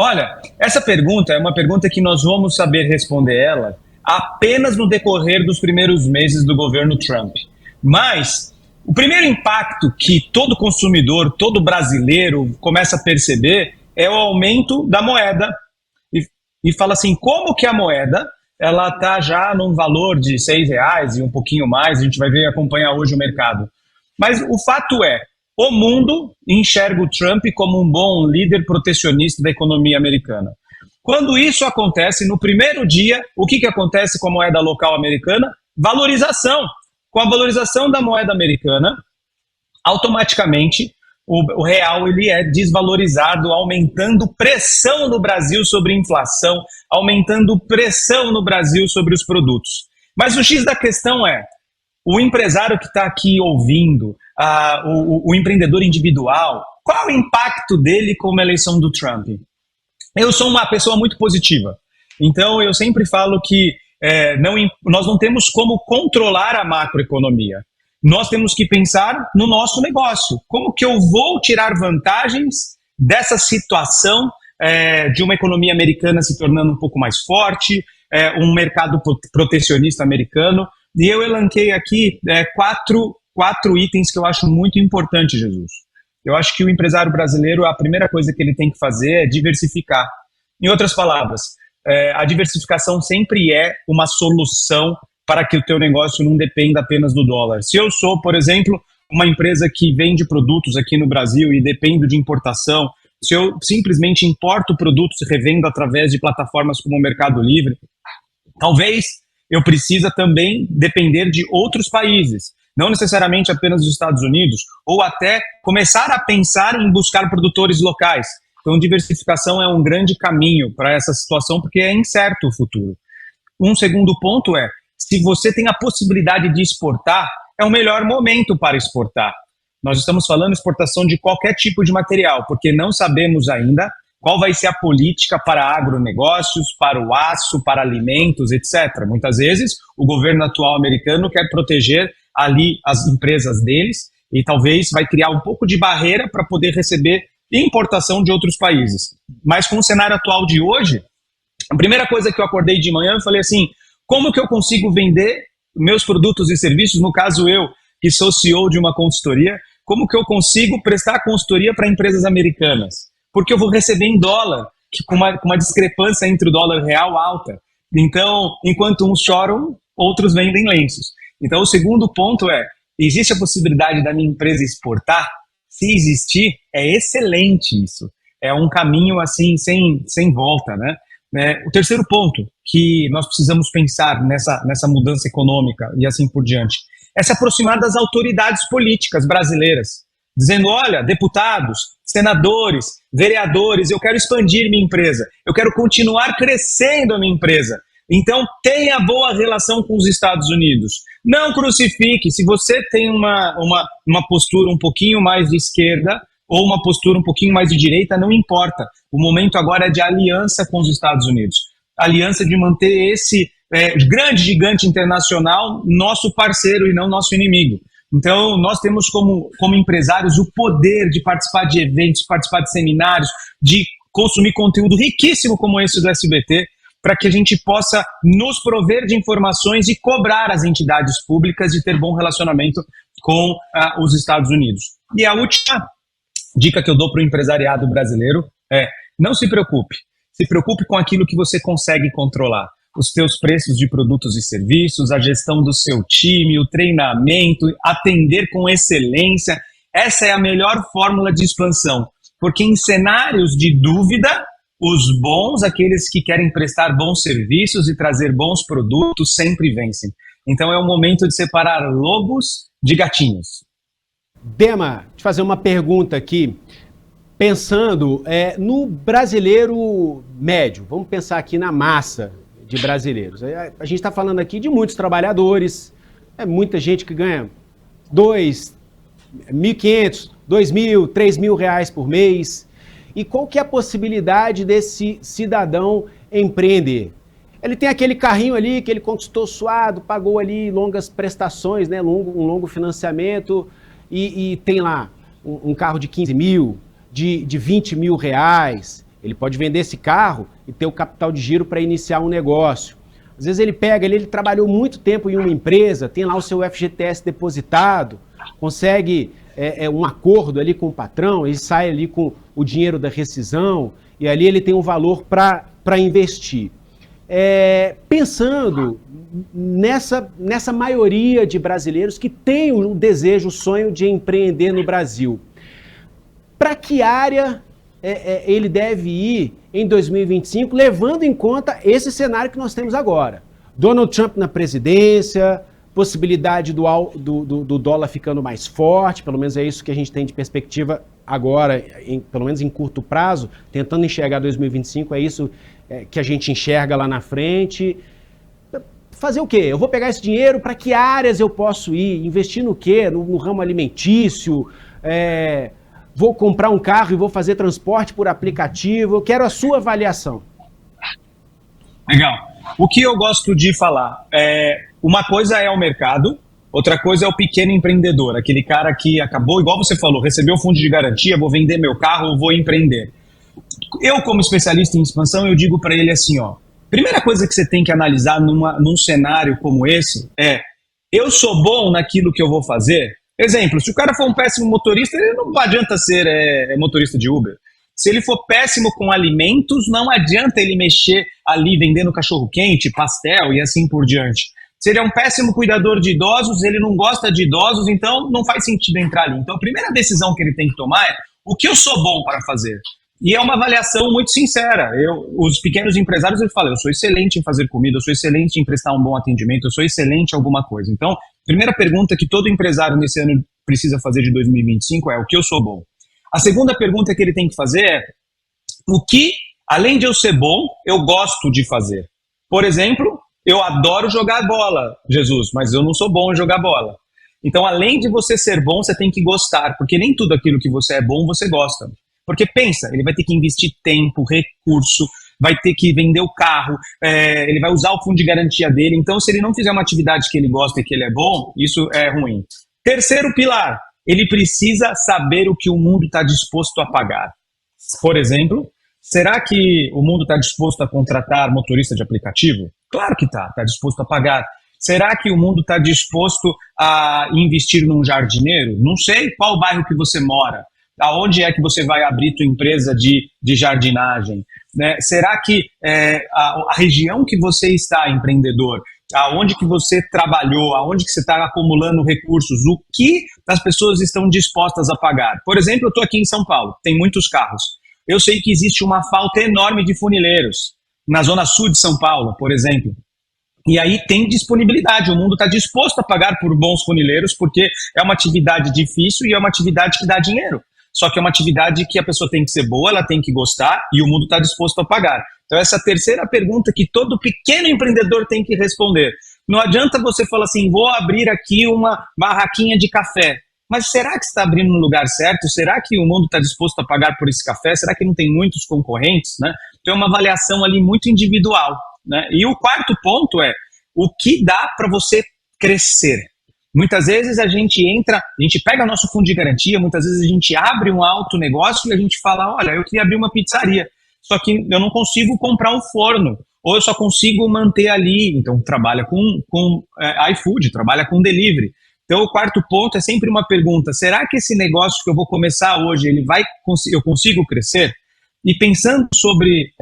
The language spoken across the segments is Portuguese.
Olha, essa pergunta é uma pergunta que nós vamos saber responder ela apenas no decorrer dos primeiros meses do governo Trump. Mas o primeiro impacto que todo consumidor, todo brasileiro começa a perceber é o aumento da moeda. E fala assim, como que a moeda ela está já num valor de R$ 6 e um pouquinho mais, a gente vai ver acompanhar hoje o mercado. Mas o fato é, o mundo enxerga o Trump como um bom líder protecionista da economia americana. Quando isso acontece, no primeiro dia, o que acontece com a moeda local americana? Valorização. Com a valorização da moeda americana, automaticamente o real ele é desvalorizado, aumentando pressão no Brasil sobre inflação, aumentando pressão no Brasil sobre os produtos. Mas o X da questão é, o empresário que está aqui ouvindo, o empreendedor individual, qual o impacto dele com a eleição do Trump? Eu sou uma pessoa muito positiva, então eu sempre falo que nós não temos como controlar a macroeconomia. Nós temos que pensar no nosso negócio. Como que eu vou tirar vantagens dessa situação de uma economia americana se tornando um pouco mais forte, um mercado protecionista americano. E eu elenquei aqui quatro itens que eu acho muito importantes, Jesus. Eu acho que o empresário brasileiro, a primeira coisa que ele tem que fazer é diversificar. Em outras palavras, a diversificação sempre é uma solução para que o teu negócio não dependa apenas do dólar. Se eu sou, por exemplo, uma empresa que vende produtos aqui no Brasil e dependo de importação, se eu simplesmente importo produtos e revendo através de plataformas como o Mercado Livre, talvez eu precisa também depender de outros países, não necessariamente apenas dos Estados Unidos, ou até começar a pensar em buscar produtores locais. Então, diversificação é um grande caminho para essa situação, porque é incerto o futuro. Um segundo ponto é, se você tem a possibilidade de exportar, é o melhor momento para exportar. Nós estamos falando de exportação de qualquer tipo de material, porque não sabemos ainda qual vai ser a política para agronegócios, para o aço, para alimentos, etc. Muitas vezes, o governo atual americano quer proteger ali as empresas deles e talvez vai criar um pouco de barreira para poder receber importação de outros países. Mas com o cenário atual de hoje, a primeira coisa que eu acordei de manhã, eu falei assim, como que eu consigo vender meus produtos e serviços, no caso eu, que sou CEO de uma consultoria, como que eu consigo prestar consultoria para empresas americanas? Porque eu vou receber em dólar, com uma discrepância entre o dólar real alta. Então, enquanto uns choram, outros vendem lenços. Então, o segundo ponto é, existe a possibilidade da minha empresa exportar? Se existir, é excelente isso. É um caminho assim, sem volta, né? O terceiro ponto que nós precisamos pensar nessa mudança econômica e assim por diante, é se aproximar das autoridades políticas brasileiras, dizendo, olha, deputados, senadores, vereadores, eu quero expandir minha empresa, eu quero continuar crescendo a minha empresa. Então, tenha boa relação com os Estados Unidos. Não crucifique. Se você tem uma postura um pouquinho mais de esquerda ou uma postura um pouquinho mais de direita, não importa. O momento agora é de aliança com os Estados Unidos. Aliança de manter esse grande gigante internacional nosso parceiro e não nosso inimigo. Então, nós temos como empresários o poder de participar de eventos, participar de seminários, de consumir conteúdo riquíssimo como esse do SBT, para que a gente possa nos prover de informações e cobrar as entidades públicas de ter bom relacionamento com os Estados Unidos. E a última dica que eu dou para o empresariado brasileiro é, não se preocupe. Se preocupe com aquilo que você consegue controlar. Os seus preços de produtos e serviços, a gestão do seu time, o treinamento, atender com excelência. Essa é a melhor fórmula de expansão. Porque em cenários de dúvida, os bons, aqueles que querem prestar bons serviços e trazer bons produtos, sempre vencem. Então é o momento de separar lobos de gatinhos. Dema, te fazer uma pergunta aqui. Pensando no brasileiro médio, vamos pensar aqui na massa de brasileiros. A gente está falando aqui de muitos trabalhadores, muita gente que ganha R$1.500, R$2.000, R$3.000 por mês. E qual que é a possibilidade desse cidadão empreender? Ele tem aquele carrinho ali que ele conquistou suado, pagou ali longas prestações, né, um longo financiamento, e tem lá um carro de 15 mil, de 20 mil reais, Ele pode vender esse carro e ter o capital de giro para iniciar um negócio. Às vezes ele pega, ele trabalhou muito tempo em uma empresa, tem lá o seu FGTS depositado, consegue um acordo ali com o patrão, ele sai ali com o dinheiro da rescisão e ali ele tem um valor para investir. Pensando nessa maioria de brasileiros que tem o desejo, o sonho de empreender no Brasil, para que área ele deve ir em 2025, levando em conta esse cenário que nós temos agora? Donald Trump na presidência, possibilidade do dólar ficando mais forte, pelo menos é isso que a gente tem de perspectiva agora, pelo menos em curto prazo, tentando enxergar 2025, é isso que a gente enxerga lá na frente. Fazer o quê? Eu vou pegar esse dinheiro, para que áreas eu posso ir? Investir no quê? No ramo alimentício? Vou comprar um carro e vou fazer transporte por aplicativo? Eu quero a sua avaliação. Legal. O que eu gosto de falar uma coisa é o mercado, outra coisa é o pequeno empreendedor, aquele cara que acabou, igual você falou, recebeu o fundo de garantia, vou vender meu carro, vou empreender. Eu, como especialista em expansão, eu digo para ele assim, primeira coisa que você tem que analisar num cenário como esse eu sou bom naquilo que eu vou fazer? Exemplo, se o cara for um péssimo motorista, ele não adianta ser motorista de Uber. Se ele for péssimo com alimentos, não adianta ele mexer ali vendendo cachorro-quente, pastel e assim por diante. Se ele é um péssimo cuidador de idosos, ele não gosta de idosos, então não faz sentido entrar ali. Então a primeira decisão que ele tem que tomar é o que eu sou bom para fazer. E é uma avaliação muito sincera. Os pequenos empresários, eles falam, eu sou excelente em fazer comida, eu sou excelente em prestar um bom atendimento, eu sou excelente em alguma coisa. Então, primeira pergunta que todo empresário nesse ano precisa fazer de 2025 é o que eu sou bom. A segunda pergunta que ele tem que fazer é o que, além de eu ser bom, eu gosto de fazer. Por exemplo, eu adoro jogar bola, Jesus, mas eu não sou bom em jogar bola. Então, além de você ser bom, você tem que gostar, porque nem tudo aquilo que você é bom, você gosta. Porque pensa, ele vai ter que investir tempo, recurso, vai ter que vender o carro, ele vai usar o fundo de garantia dele. Então, se ele não fizer uma atividade que ele gosta e que ele é bom, isso é ruim. Terceiro pilar, ele precisa saber o que o mundo está disposto a pagar. Por exemplo, será que o mundo está disposto a contratar motorista de aplicativo? Claro que está disposto a pagar. Será que o mundo está disposto a investir num jardineiro? Não sei qual bairro que você mora. Aonde é que você vai abrir tua empresa de jardinagem? Né? Será que a região que você está, empreendedor, aonde que você trabalhou, aonde que você está acumulando recursos, o que as pessoas estão dispostas a pagar? Por exemplo, eu estou aqui em São Paulo, tem muitos carros. Eu sei que existe uma falta enorme de funileiros na zona sul de São Paulo, por exemplo. E aí tem disponibilidade, o mundo está disposto a pagar por bons funileiros, porque é uma atividade difícil e é uma atividade que dá dinheiro. Só que é uma atividade que a pessoa tem que ser boa, ela tem que gostar e o mundo está disposto a pagar. Então essa é a terceira pergunta que todo pequeno empreendedor tem que responder. Não adianta você falar assim, vou abrir aqui uma barraquinha de café. Mas será que você está abrindo no lugar certo? Será que o mundo está disposto a pagar por esse café? Será que não tem muitos concorrentes? Né? Então é uma avaliação ali muito individual. Né? E o quarto ponto é o que dá para você crescer. Muitas vezes a gente pega nosso fundo de garantia, muitas vezes a gente abre um alto negócio e a gente fala, olha, eu queria abrir uma pizzaria, só que eu não consigo comprar um forno, ou eu só consigo manter ali, então trabalha com iFood, trabalha com delivery. Então o quarto ponto é sempre uma pergunta, será que esse negócio que eu vou começar hoje, eu consigo crescer? E pensando sobre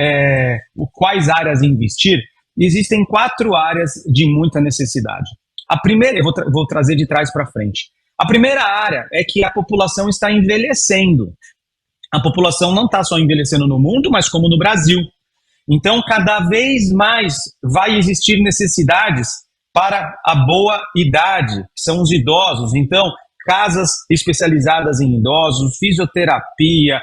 quais áreas investir, existem 4 áreas de muita necessidade. A primeira, eu vou trazer de trás para frente. A primeira área é que a população está envelhecendo. A população não está só envelhecendo no mundo, mas como no Brasil. Então, cada vez mais vai existir necessidades para a boa idade, que são os idosos. Então, casas especializadas em idosos, fisioterapia,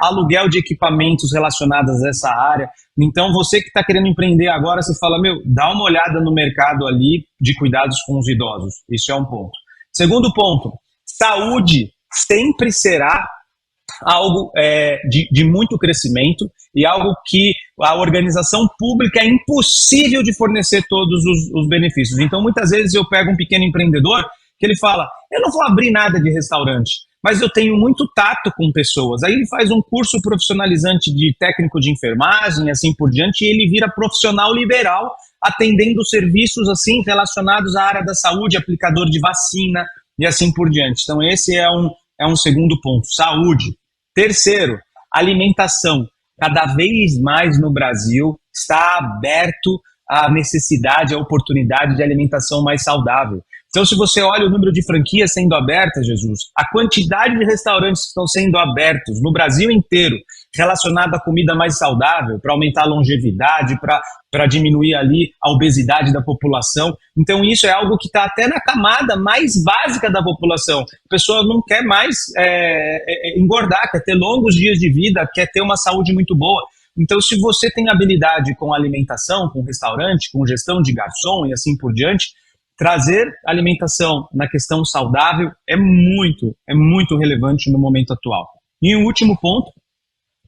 aluguel de equipamentos relacionados a essa área. Então, você que está querendo empreender agora, você fala, dá uma olhada no mercado ali de cuidados com os idosos. Isso é um ponto. Segundo ponto, saúde sempre será algo de muito crescimento e algo que a organização pública é impossível de fornecer todos os benefícios. Então, muitas vezes eu pego um pequeno empreendedor que ele fala, eu não vou abrir nada de restaurante, mas eu tenho muito tato com pessoas. Aí ele faz um curso profissionalizante de técnico de enfermagem e assim por diante, e ele vira profissional liberal, atendendo serviços assim relacionados à área da saúde, aplicador de vacina e assim por diante. Então esse é um segundo ponto, saúde. Terceiro, alimentação. Cada vez mais no Brasil está aberto a necessidade, a oportunidade de alimentação mais saudável. Então, se você olha o número de franquias sendo abertas, Jesus, a quantidade de restaurantes que estão sendo abertos no Brasil inteiro, relacionado à comida mais saudável, para aumentar a longevidade, para diminuir ali a obesidade da população. Então, isso é algo que está até na camada mais básica da população. A pessoa não quer mais engordar, quer ter longos dias de vida, quer ter uma saúde muito boa. Então, se você tem habilidade com alimentação, com restaurante, com gestão de garçom e assim por diante, trazer alimentação na questão saudável é muito relevante no momento atual. E um último ponto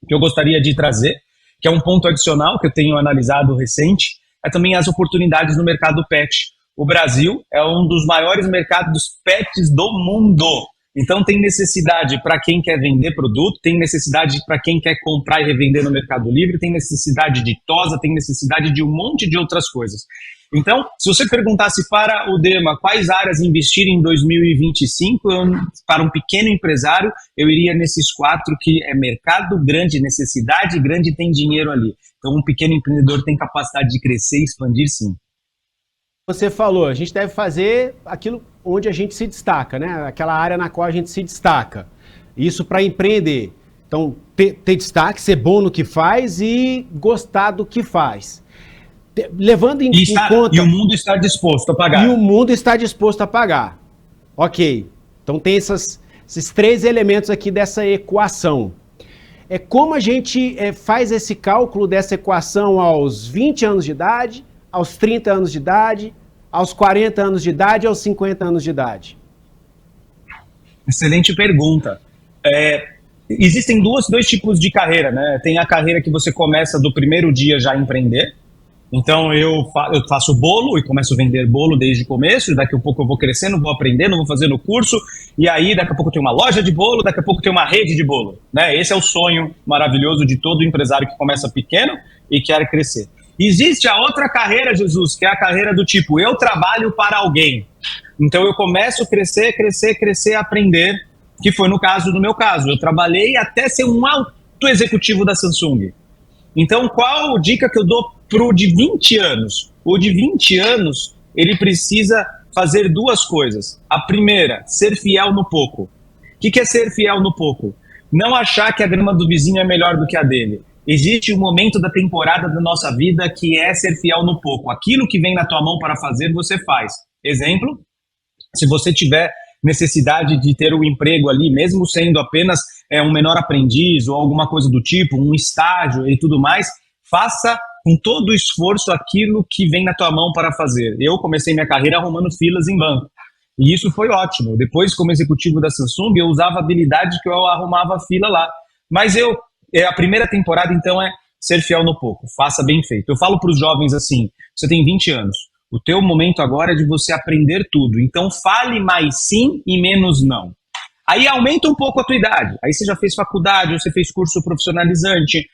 que eu gostaria de trazer, que é um ponto adicional que eu tenho analisado recente, é também as oportunidades no mercado pet. O Brasil é um dos maiores mercados pets do mundo. Então tem necessidade para quem quer vender produto, tem necessidade para quem quer comprar e revender no Mercado Livre, tem necessidade de tosa, tem necessidade de um monte de outras coisas. Então, se você perguntasse para o Dema quais áreas investir em 2025, para um pequeno empresário, eu iria nesses 4, que é mercado, grande necessidade, grande tem dinheiro ali. Então um pequeno empreendedor tem capacidade de crescer e expandir sim. Você falou, a gente deve fazer aquilo onde a gente se destaca, né? Aquela área na qual a gente se destaca. Isso para empreender. Então, ter destaque, ser bom no que faz e gostar do que faz. Levando em conta... E o mundo está disposto a pagar. E o mundo está disposto a pagar. Ok. Então tem esses 3 elementos aqui dessa equação. Como a gente faz esse cálculo dessa equação aos 20 anos de idade, aos 30 anos de idade, aos 40 anos de idade, aos 50 anos de idade? Excelente pergunta. Existem dois tipos de carreira, né? Tem a carreira que você começa do primeiro dia já a empreender. Então eu faço bolo e começo a vender bolo desde o começo, e daqui a pouco eu vou crescendo, vou aprendendo, vou fazendo curso, e aí daqui a pouco eu tenho uma loja de bolo, daqui a pouco eu tenho uma rede de bolo, né? Esse é o sonho maravilhoso de todo empresário que começa pequeno e quer crescer. Existe a outra carreira, Jesus, que é a carreira do tipo, eu trabalho para alguém. Então eu começo a crescer, aprender, que foi no meu caso. Eu trabalhei até ser um alto executivo da Samsung. Então qual dica que eu dou pro de 20 anos? O de 20 anos, ele precisa fazer 2 coisas. A primeira, ser fiel no pouco. O que é ser fiel no pouco? Não achar que a grama do vizinho é melhor do que a dele. Existe um momento da temporada da nossa vida que é ser fiel no pouco. Aquilo que vem na tua mão para fazer, você faz. Exemplo, se você tiver necessidade de ter um emprego ali, mesmo sendo apenas um menor aprendiz ou alguma coisa do tipo, um estágio e tudo mais, faça com todo o esforço aquilo que vem na tua mão para fazer. Eu comecei minha carreira arrumando filas em banco. E isso foi ótimo. Depois, como executivo da Samsung, eu usava a habilidade que eu arrumava fila lá. Mas a primeira temporada, então, é ser fiel no pouco. Faça bem feito. Eu falo para os jovens assim, você tem 20 anos. O teu momento agora é de você aprender tudo. Então, fale mais sim e menos não. Aí aumenta um pouco a tua idade. Aí você já fez faculdade, ou você fez curso profissionalizante.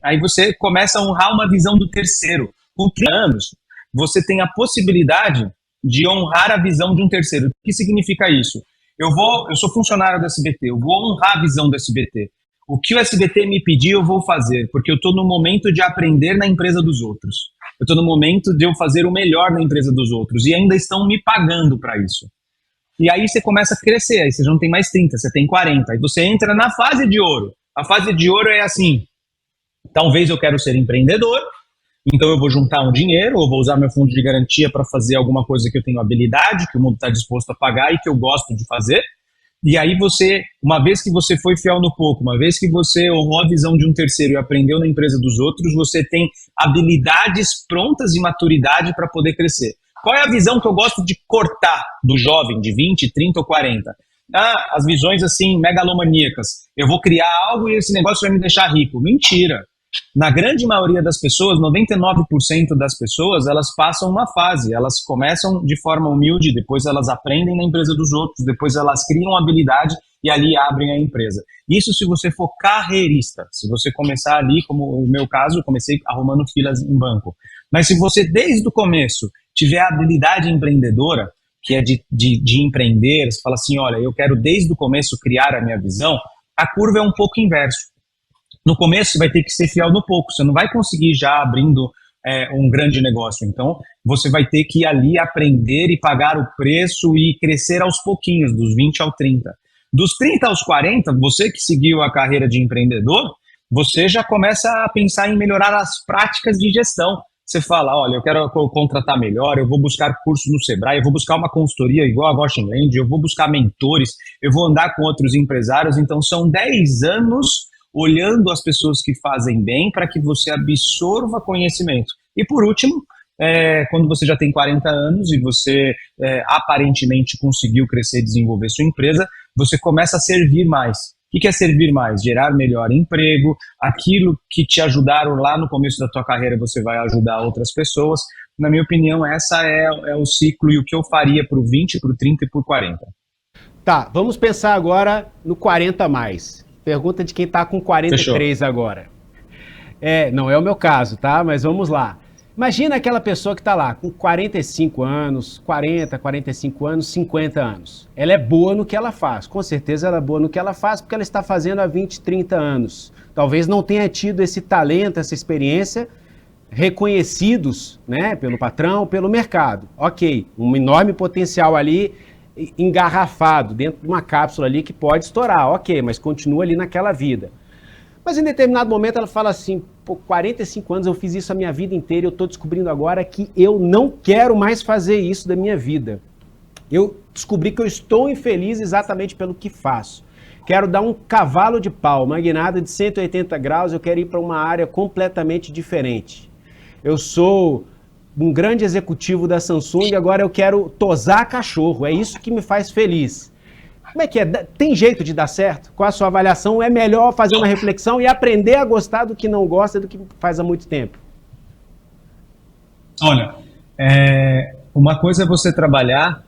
Aí você começa a honrar uma visão do terceiro. Com 30 anos, você tem a possibilidade de honrar a visão de um terceiro. O que significa isso? Eu sou funcionário do SBT, eu vou honrar a visão do SBT. O que o SBT me pedir, eu vou fazer, porque eu estou no momento de aprender na empresa dos outros. Eu estou no momento de eu fazer o melhor na empresa dos outros, e ainda estão me pagando para isso. E aí você começa a crescer, aí você já não tem mais 30, você tem 40, aí você entra na fase de ouro. A fase de ouro é assim, talvez eu quero ser empreendedor, então eu vou juntar um dinheiro, ou vou usar meu fundo de garantia para fazer alguma coisa que eu tenho habilidade, que o mundo está disposto a pagar e que eu gosto de fazer. E aí você, uma vez que você foi fiel no pouco, uma vez que você honrou a visão de um terceiro e aprendeu na empresa dos outros, você tem habilidades prontas e maturidade para poder crescer. Qual é a visão que eu gosto de cortar do jovem de 20, 30 ou 40? As visões assim, megalomaníacas. Eu vou criar algo e esse negócio vai me deixar rico. Mentira. Na grande maioria das pessoas, 99% das pessoas, elas passam uma fase, elas começam de forma humilde, depois elas aprendem na empresa dos outros, depois elas criam habilidade e ali abrem a empresa. Isso se você for carreirista, se você começar ali, como o meu caso, eu comecei arrumando filas em banco. Mas se você desde o começo tiver a habilidade empreendedora, que é de empreender, você fala assim, olha, eu quero desde o começo criar a minha visão, a curva é um pouco inverso. No começo você vai ter que ser fiel no pouco, você não vai conseguir já abrindo um grande negócio. Então, você vai ter que ir ali aprender e pagar o preço e crescer aos pouquinhos, dos 20 ao 30. Dos 30 aos 40, você que seguiu a carreira de empreendedor, você já começa a pensar em melhorar as práticas de gestão. Você fala, olha, eu quero contratar melhor, eu vou buscar cursos no Sebrae, eu vou buscar uma consultoria igual a Goshen Land, eu vou buscar mentores, eu vou andar com outros empresários. Então, são 10 anos olhando as pessoas que fazem bem para que você absorva conhecimento. E por último, quando você já tem 40 anos e você aparentemente conseguiu crescer e desenvolver sua empresa, você começa a servir mais. O que é servir mais? Gerar melhor emprego, aquilo que te ajudaram lá no começo da tua carreira, você vai ajudar outras pessoas. Na minha opinião, essa é o ciclo e o que eu faria para o 20, para o 30 e para o 40. Tá, vamos pensar agora no 40 mais. Pergunta de quem está com 43 Fechou. agora. Não é o meu caso, tá? Mas vamos lá. Imagina aquela pessoa que está lá com 45 anos, 40, 45 anos, 50 anos. Ela é boa no que ela faz. Com certeza ela é boa no que ela faz porque ela está fazendo há 20, 30 anos. Talvez não tenha tido esse talento, essa experiência reconhecidos, né, pelo patrão, pelo mercado. Ok, um enorme potencial ali engarrafado dentro de uma cápsula ali que pode estourar. Ok, mas continua ali naquela vida. Mas em determinado momento ela fala assim, pô, 45 anos eu fiz isso a minha vida inteira e eu estou descobrindo agora que eu não quero mais fazer isso da minha vida. Eu descobri que eu estou infeliz exatamente pelo que faço. Quero dar um cavalo de pau, uma guinada de 180 graus, eu quero ir para uma área completamente diferente. Eu sou um grande executivo da Samsung, agora eu quero tosar cachorro, é isso que me faz feliz. Como é que é? Tem jeito de dar certo? Qual a sua avaliação? É melhor fazer uma reflexão e aprender a gostar do que não gosta do que faz há muito tempo? Olha, uma coisa é você trabalhar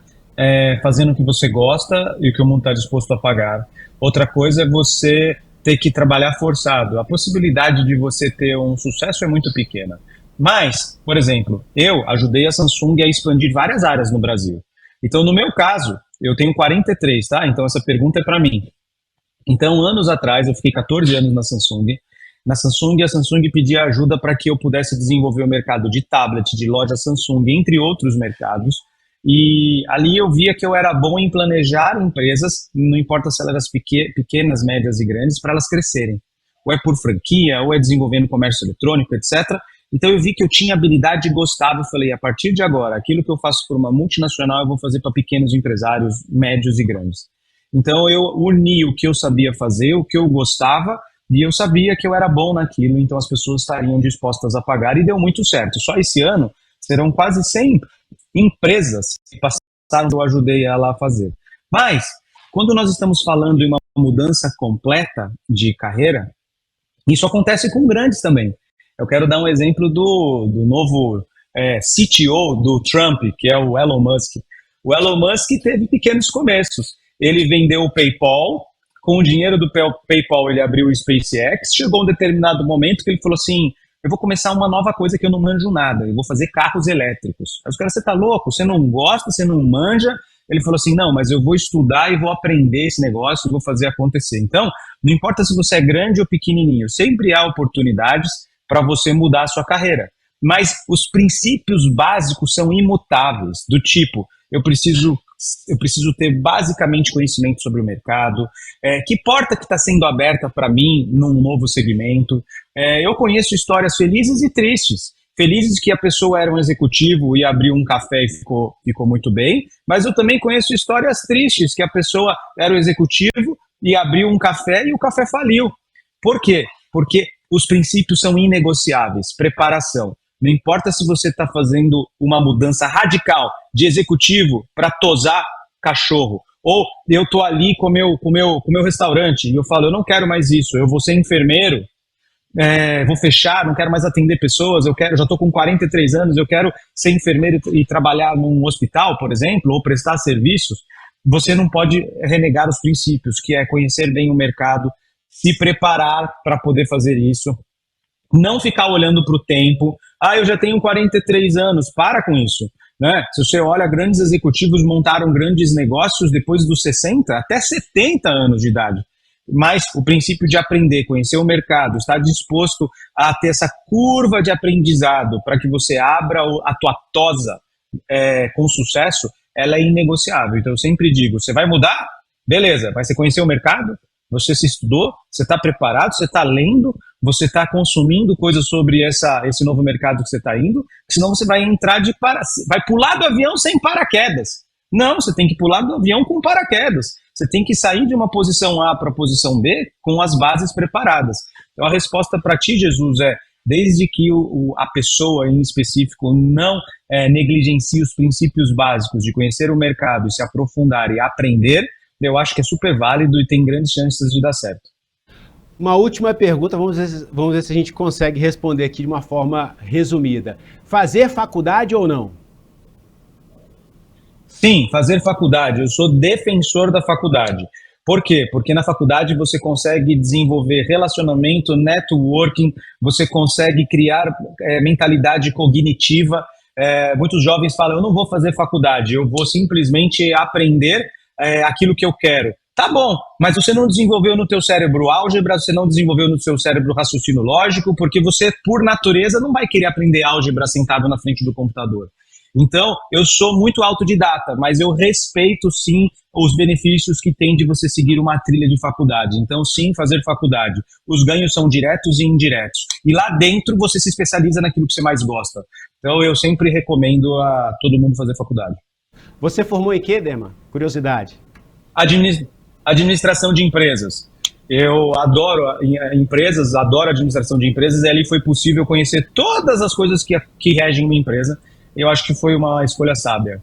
fazendo o que você gosta e o que o mundo está disposto a pagar. Outra coisa é você ter que trabalhar forçado. A possibilidade de você ter um sucesso é muito pequena. Mas, por exemplo, eu ajudei a Samsung a expandir várias áreas no Brasil. Então, no meu caso, eu tenho 43, tá? Então, essa pergunta é para mim. Então, anos atrás, eu fiquei 14 anos na Samsung. Na Samsung, a Samsung pedia ajuda para que eu pudesse desenvolver o mercado de tablet, de loja Samsung, entre outros mercados. E ali eu via que eu era bom em planejar empresas, não importa se elas eram pequenas, médias e grandes, para elas crescerem. Ou é por franquia, ou é desenvolvendo comércio eletrônico, etc. Então eu vi que eu tinha habilidade e gostava, e falei, a partir de agora, aquilo que eu faço por uma multinacional, eu vou fazer para pequenos empresários, médios e grandes. Então eu uni o que eu sabia fazer, o que eu gostava, e eu sabia que eu era bom naquilo, então as pessoas estariam dispostas a pagar, e deu muito certo. Só esse ano serão quase 100 empresas que passaram que eu ajudei ela a fazer. Mas, quando nós estamos falando em uma mudança completa de carreira, isso acontece com grandes também. Eu quero dar um exemplo do novo CTO do Trump, que é o Elon Musk. O Elon Musk teve pequenos começos. Ele vendeu o PayPal, com o dinheiro do PayPal ele abriu o SpaceX, chegou um determinado momento que ele falou assim, eu vou começar uma nova coisa que eu não manjo nada, eu vou fazer carros elétricos. Aí os caras, você tá louco? Você não gosta, você não manja? Ele falou assim, não, mas eu vou estudar e vou aprender esse negócio e vou fazer acontecer. Então, não importa se você é grande ou pequenininho, sempre há oportunidades para você mudar a sua carreira. Mas os princípios básicos são imutáveis, do tipo, eu preciso ter basicamente conhecimento sobre o mercado, que porta que está sendo aberta para mim num novo segmento. Eu conheço histórias felizes e tristes. Felizes que a pessoa era um executivo e abriu um café e ficou muito bem, mas eu também conheço histórias tristes que a pessoa era um executivo e abriu um café e o café faliu. Por quê? Porque os princípios são inegociáveis. Preparação. Não importa se você está fazendo uma mudança radical de executivo para tosar cachorro, ou eu estou ali com o meu restaurante e eu falo, eu não quero mais isso, eu vou ser enfermeiro, vou fechar, não quero mais atender pessoas, já estou com 43 anos, eu quero ser enfermeiro e trabalhar num hospital, por exemplo, ou prestar serviços. você não pode renegar os princípios, que é conhecer bem o mercado, se preparar para poder fazer isso, não ficar olhando para o tempo. Eu já tenho 43 anos, para com isso. Né? Se você olha, grandes executivos montaram grandes negócios depois dos 60, até 70 anos de idade. Mas o princípio de aprender, conhecer o mercado, estar disposto a ter essa curva de aprendizado para que você abra a tua tosa com sucesso, ela é inegociável. Então eu sempre digo, você vai mudar? Beleza, mas você conheceu o mercado? Você se estudou? Você está preparado? Você está lendo? Você está consumindo coisas sobre esse novo mercado que você está indo? Senão você vai vai pular do avião sem paraquedas. Não, você tem que pular do avião com paraquedas. Você tem que sair de uma posição A para a posição B com as bases preparadas. Então a resposta para ti, Jesus, desde que a pessoa em específico não negligencie os princípios básicos de conhecer o mercado e se aprofundar e aprender, eu acho que é super válido e tem grandes chances de dar certo. Uma última pergunta, vamos ver se a gente consegue responder aqui de uma forma resumida. Fazer faculdade ou não? Sim, fazer faculdade. Eu sou defensor da faculdade. Por quê? Porque na faculdade você consegue desenvolver relacionamento, networking, você consegue criar mentalidade cognitiva. Muitos jovens falam, eu não vou fazer faculdade, eu vou simplesmente aprender aquilo que eu quero. Tá bom, mas você não desenvolveu no teu cérebro álgebra, você não desenvolveu no seu cérebro raciocínio lógico, porque você, por natureza, não vai querer aprender álgebra sentado na frente do computador. Então, eu sou muito autodidata, mas eu respeito, sim, os benefícios que tem de você seguir uma trilha de faculdade. Então, sim, fazer faculdade. Os ganhos são diretos e indiretos. E lá dentro, você se especializa naquilo que você mais gosta. Então, eu sempre recomendo a todo mundo fazer faculdade. Você formou em quê, Dema? Curiosidade. Administração de empresas. Eu adoro empresas, adoro administração de empresas, e ali foi possível conhecer todas as coisas que regem uma empresa. Eu acho que foi uma escolha sábia.